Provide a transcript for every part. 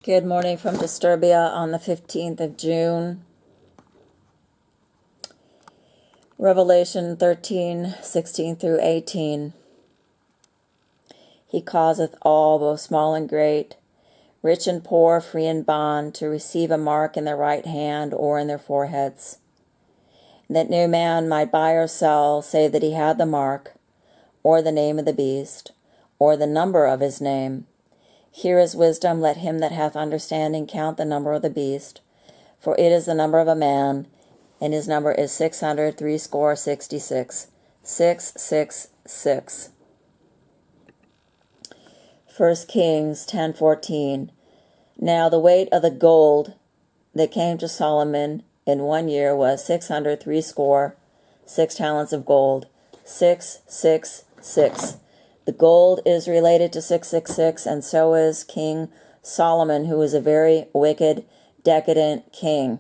Good morning from Disturbia on the 15th of June. Revelation 13:16 through 18. He causeth all, both small and great, rich and poor, free and bond, to receive a mark in their right hand or in their foreheads, that no man might buy or sell, save that he had the mark, or the name of the beast, or the number of his name. Here is wisdom. Let him that hath understanding count the number of the beast, for it is the number of a man, and his number is 666. 666. 1 Kings 10:14. Now the weight of the gold that came to Solomon in 1 year was 666 talents of gold. 666. The gold is related to 666, and so is King Solomon, who is a very wicked, decadent king.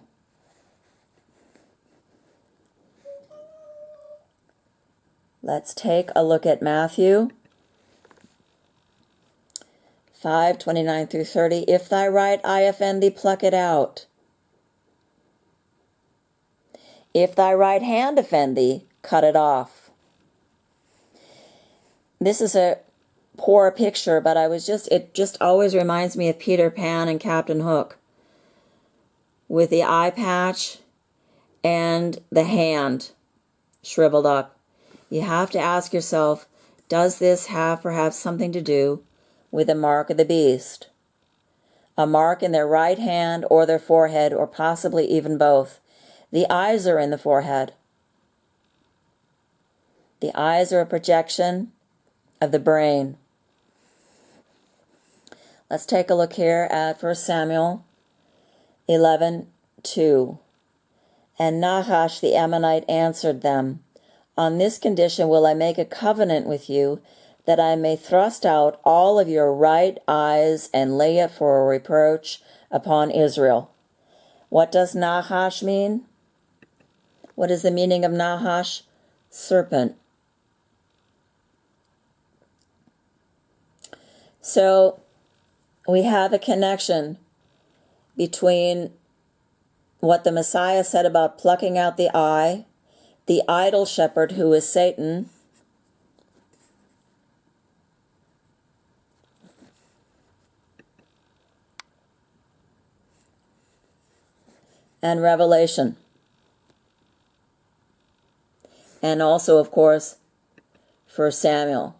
Let's take a look at Matthew 5:29 through 30. If thy right eye offend thee, pluck it out. If thy right hand offend thee, cut it off. This is a poor picture, but it just always reminds me of Peter Pan and Captain Hook, with the eye patch and the hand shriveled up. You have to ask yourself, does this have perhaps something to do with the mark of the beast? A mark in their right hand or their forehead, or possibly even both. The eyes are in the forehead. The eyes are a projection of the brain. Let's take a look here at 1 Samuel 11:2. And Nahash the Ammonite answered them, On this condition will I make a covenant with you, that I may thrust out all of your right eyes and lay it for a reproach upon Israel. What does Nahash mean? What is the meaning of Nahash? Serpent. So we have a connection between what the Messiah said about plucking out the eye, the idol shepherd, who is Satan, and Revelation. And also, of course, 1 Samuel.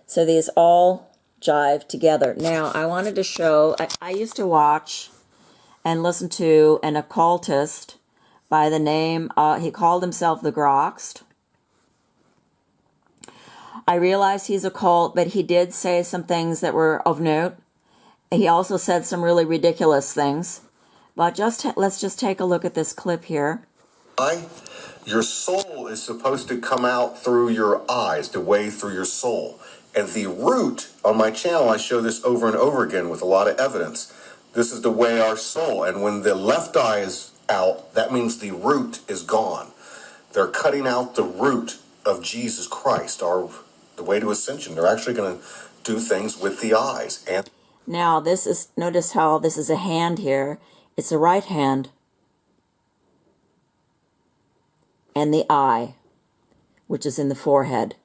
So these all jive together. Now, I wanted to show, I used to watch and listen to an occultist by the name, he called himself the Groxt. I realize he's occult, but he did say some things that were of note. He also said some really ridiculous things. But let's just take a look at this clip here. Your soul is supposed to come out through your eyes, to wade through your soul. And the root, on my channel, I show this over and over again with a lot of evidence. This is the way our soul, and when the left eye is out, that means the root is gone. They're cutting out the root of Jesus Christ, the way to ascension. They're actually going to do things with the eyes. And now notice how this is a hand here. It's a right hand. And the eye, which is in the forehead.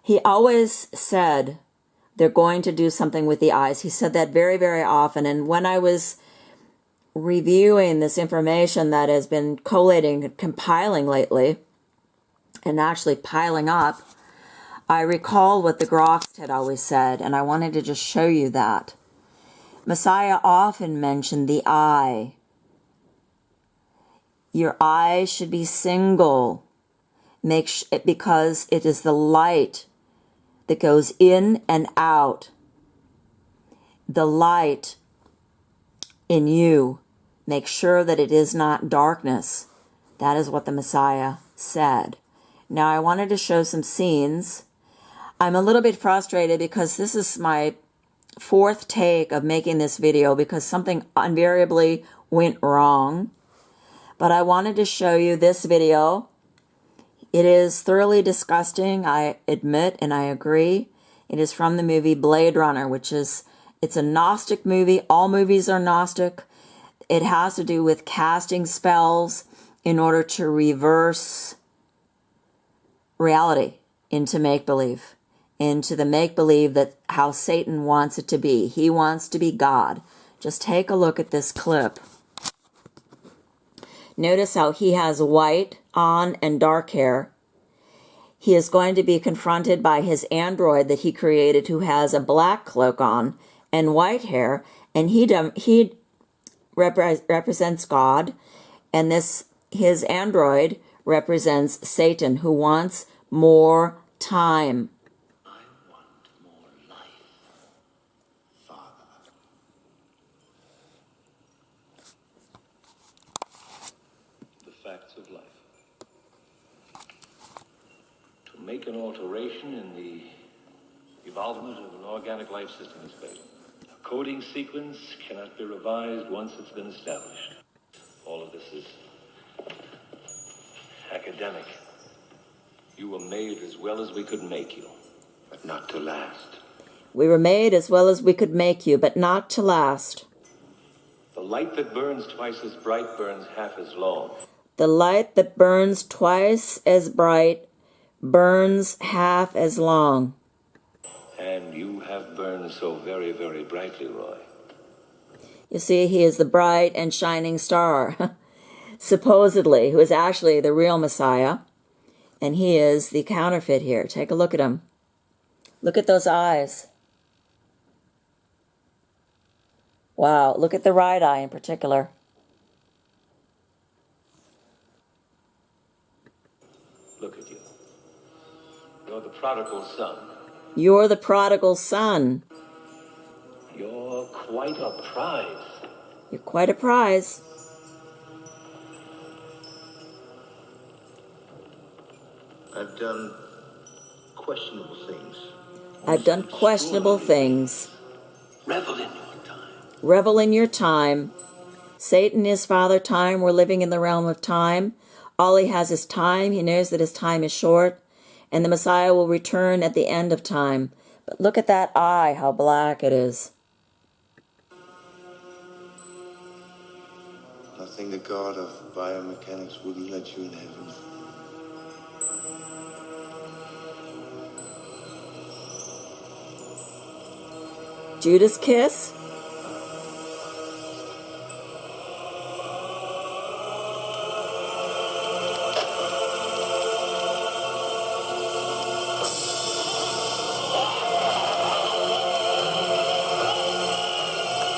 He always said they're going to do something with the eyes. He said that very, very often. And when I was reviewing this information that has been collating and compiling lately, and actually piling up, I recall what the Groxt had always said, and I wanted to just show you that. Messiah often mentioned the eye. Your eye should be single, because it is the light that goes in and out. The light in you. Make sure that it is not darkness. That is what the Messiah said. Now, I wanted to show some scenes. I'm a little bit frustrated because this is my fourth take of making this video, because something invariably went wrong. But I wanted to show you this video. It is thoroughly disgusting, I admit, and I agree. It is from the movie Blade Runner, which is It's a Gnostic movie. All movies are Gnostic. It has to do with casting spells in order to reverse reality into make-believe, into the make-believe that how Satan wants it to be. He wants to be God. Just take a look at this clip. Notice how he has white on and dark hair. He is going to be confronted by his android that he created, who has a black cloak on and white hair, and he represents God, and his android represents Satan, who wants more time. I want more life, Father. The facts of life. To make an alteration in the evolvement of an organic life system is fatal. A coding sequence cannot be revised once it's been established. All of this is academic. You were made as well as we could make you, but not to last. We were made as well as we could make you, but not to last. The light that burns twice as bright burns half as long. The light that burns twice as bright burns half as long. And you have burned so very, very brightly, Roy. You see, he is the bright and shining star, supposedly, who is actually the real Messiah. And he is the counterfeit here. Take a look at him. Look at those eyes. Wow, look at the right eye in particular. Look at you. You're the prodigal son. You're the prodigal son. You're quite a prize. You're quite a prize. I've done questionable things. I've done questionable things. Revel in your time. Revel in your time. Satan is Father Time. We're living in the realm of time. All he has is time. He knows that his time is short. And the Messiah will return at the end of time. But look at that eye, how black it is. Nothing the God of biomechanics wouldn't let you in heaven. Judas kiss.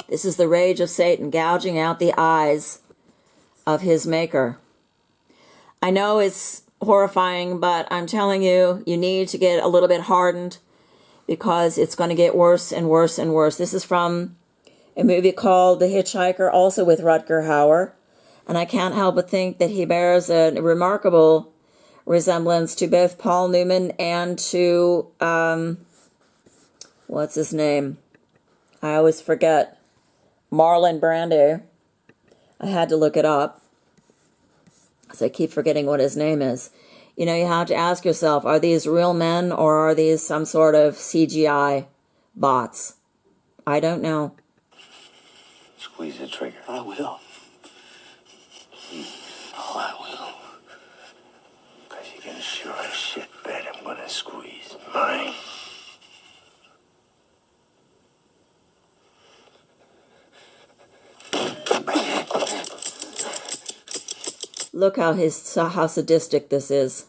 This is the rage of Satan, gouging out the eyes of his maker. I know it's horrifying, but I'm telling you, you need to get a little bit hardened, because it's going to get worse and worse and worse. This is from a movie called The Hitchhiker, also with Rutger Hauer. And I can't help but think that he bears a remarkable resemblance to both Paul Newman and to, what's his name? I always forget. Marlon Brando. I had to look it up, because I keep forgetting what his name is. You know, you have to ask yourself, are these real men or are these some sort of CGI bots? I don't know. Squeeze the trigger. I will. Oh, I will. Because you can sure as shit bet I'm going to squeeze mine. Look how sadistic this is.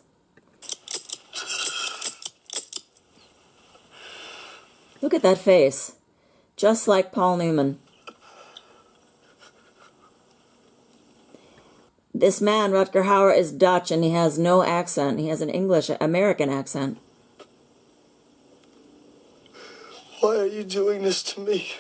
Look at that face. Just like Paul Newman. This man, Rutger Hauer, is Dutch and he has no accent. He has an American accent. Why are you doing this to me?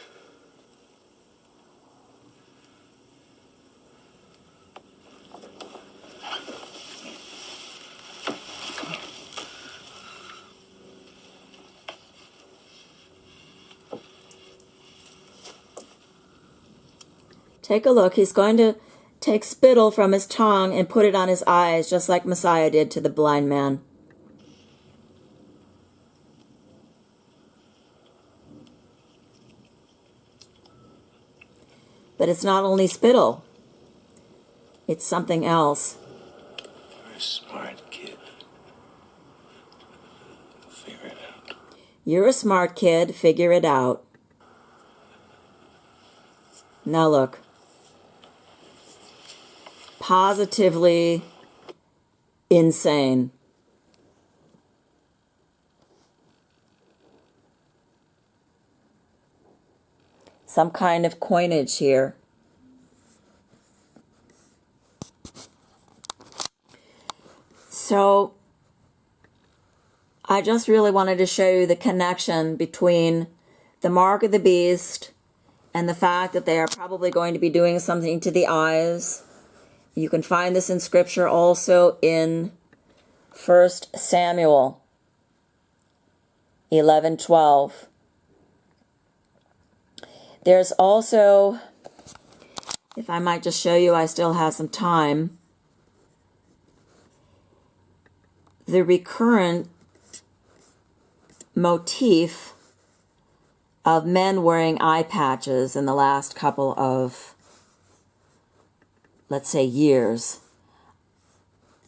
Take a look. He's going to take spittle from his tongue and put it on his eyes, just like Messiah did to the blind man. But it's not only spittle. It's something else. You're a smart kid. Figure it out. You're a smart kid. Figure it out. Now look. Positively insane. Some kind of coinage here. So I just really wanted to show you the connection between the mark of the beast and the fact that they are probably going to be doing something to the eyes. You can find this in Scripture also in 1 Samuel 11:12. There's also, if I might just show you, I still have some time, the recurrent motif of men wearing eye patches in the last couple of, let's say, years.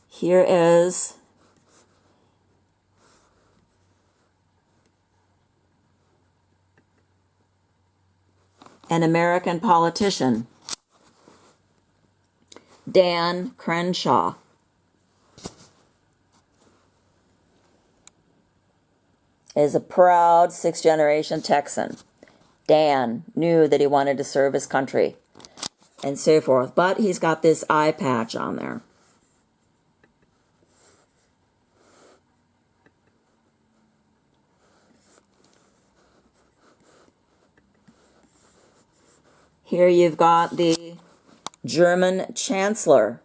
Here is an American politician, Dan Crenshaw. Is a proud sixth-generation Texan. Dan knew that he wanted to serve his country and so forth, but he's got this eye patch on there. Here you've got the German Chancellor,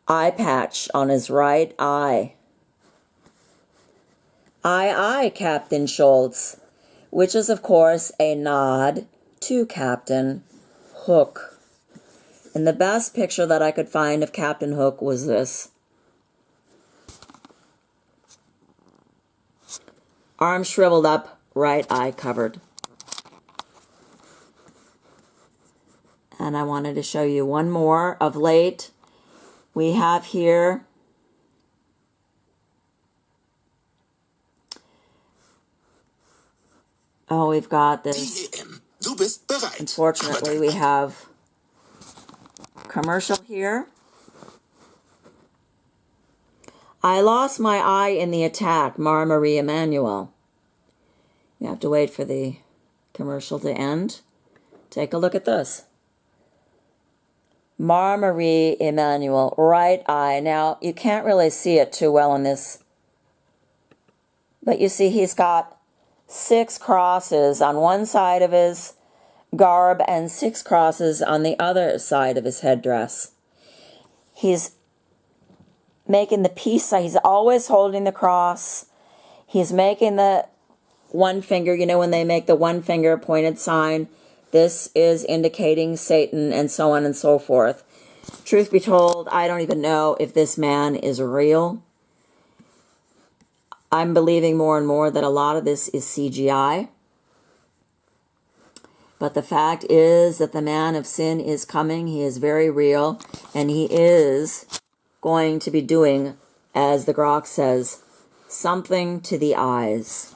eye patch on his right eye. Aye, aye, Captain Schultz, which is, of course, a nod to Captain Hook. And the best picture that I could find of Captain Hook was this. Arm shriveled up, right eye covered. And I wanted to show you one more of late. We have here we've got this. Unfortunately, we have commercial here. I lost my eye in the attack, Marie Emanuel. You have to wait for the commercial to end. Take a look at this. Marie Emanuel, right eye. Now, you can't really see it too well in this, but you see he's got 6 crosses on one side of his garb and 6 crosses on the other side of his headdress. He's making the peace sign. He's always holding the cross. He's making the one finger, you know, when they make the one finger pointed sign, this is indicating Satan and so on and so forth. Truth be told, I don't even know if this man is real. I'm believing more and more that a lot of this is CGI. But the fact is that the man of sin is coming. He is very real. And he is going to be doing, as the Grok says, something to the eyes.